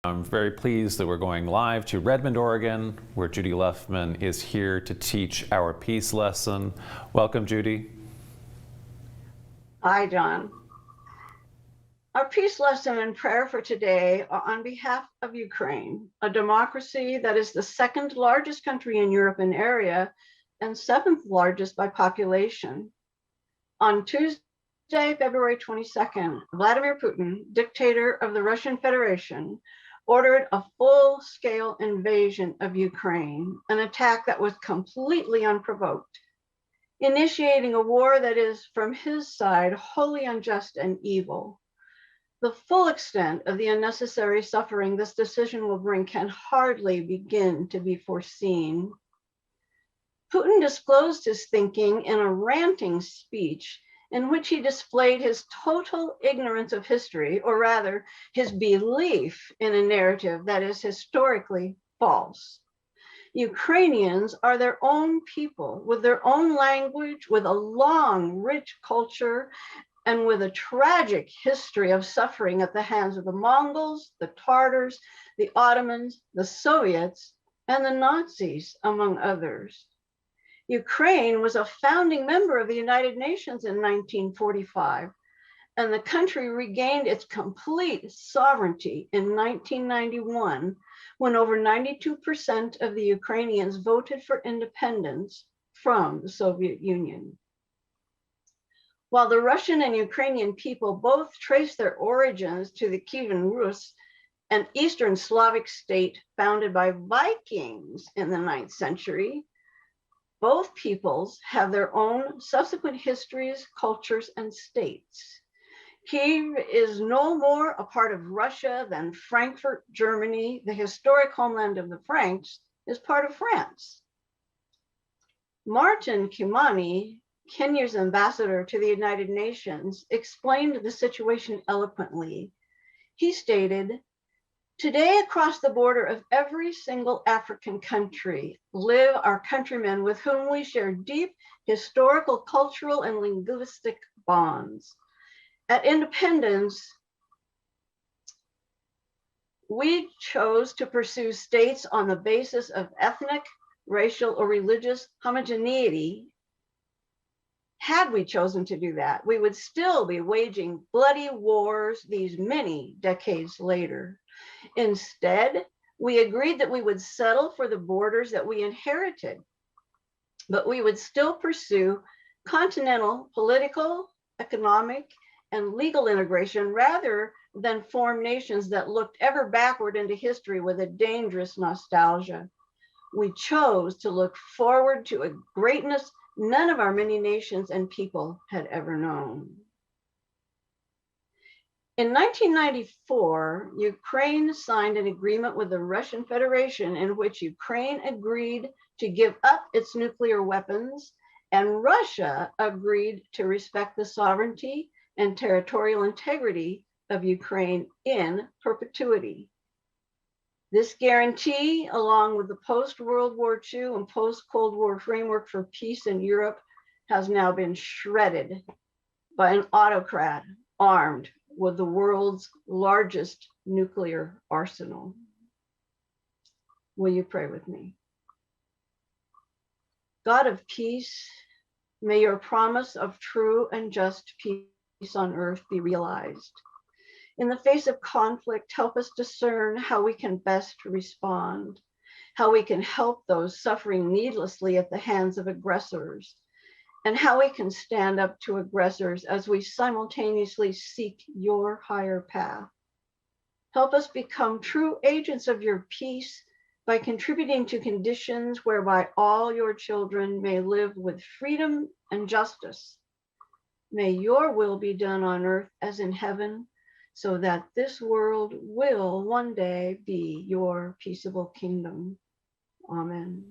I'm very pleased that we're going live to Redmond, Oregon, where Judy Luffman is here to teach our peace lesson. Welcome, Judy. Hi, John. Our peace lesson and prayer for today are on behalf of Ukraine, a democracy that is the second largest country in Europe in area and seventh largest by population. On Tuesday, February 22nd, Vladimir Putin, dictator of the Russian Federation, ordered a full-scale invasion of Ukraine, an attack that was completely unprovoked, initiating a war that is, from his side, wholly unjust and evil. The full extent of the unnecessary suffering this decision will bring can hardly begin to be foreseen. Putin disclosed his thinking in a ranting speech in which he displayed his total ignorance of history, or rather, his belief in a narrative that is historically false. Ukrainians are their own people with their own language, with a long, rich culture, and with a tragic history of suffering at the hands of the Mongols, the Tartars, the Ottomans, the Soviets, and the Nazis, among others. Ukraine was a founding member of the United Nations in 1945, and the country regained its complete sovereignty in 1991, when over 92% of the Ukrainians voted for independence from the Soviet Union. While the Russian and Ukrainian people both trace their origins to the Kievan Rus, an Eastern Slavic state founded by Vikings in the 9th century, both peoples have their own subsequent histories, cultures, and states. Kiev is no more a part of Russia than Frankfurt, Germany, the historic homeland of the Franks, is part of France. Martin Kimani, Kenya's ambassador to the United Nations, explained the situation eloquently. He stated, "Today, across the border of every single African country live our countrymen with whom we share deep historical, cultural, and linguistic bonds. At independence, we chose to pursue states on the basis of ethnic, racial, or religious homogeneity. Had we chosen to do that, we would still be waging bloody wars these many decades later. Instead, we agreed that we would settle for the borders that we inherited, but we would still pursue continental political, economic, and legal integration rather than form nations that looked ever backward into history with a dangerous nostalgia. We chose to look forward to a greatness none of our many nations and people had ever known." In 1994, Ukraine signed an agreement with the Russian Federation in which Ukraine agreed to give up its nuclear weapons, and Russia agreed to respect the sovereignty and territorial integrity of Ukraine in perpetuity. This guarantee, along with the post-World War II and post-Cold War framework for peace in Europe, has now been shredded by an autocrat armed with the world's largest nuclear arsenal. Will you pray with me? God of peace, may your promise of true and just peace on earth be realized. In the face of conflict, help us discern how we can best respond, how we can help those suffering needlessly at the hands of aggressors, and how we can stand up to aggressors as we simultaneously seek your higher path. Help us become true agents of your peace by contributing to conditions whereby all your children may live with freedom and justice. May your will be done on earth as in heaven, so that this world will one day be your peaceable kingdom. Amen.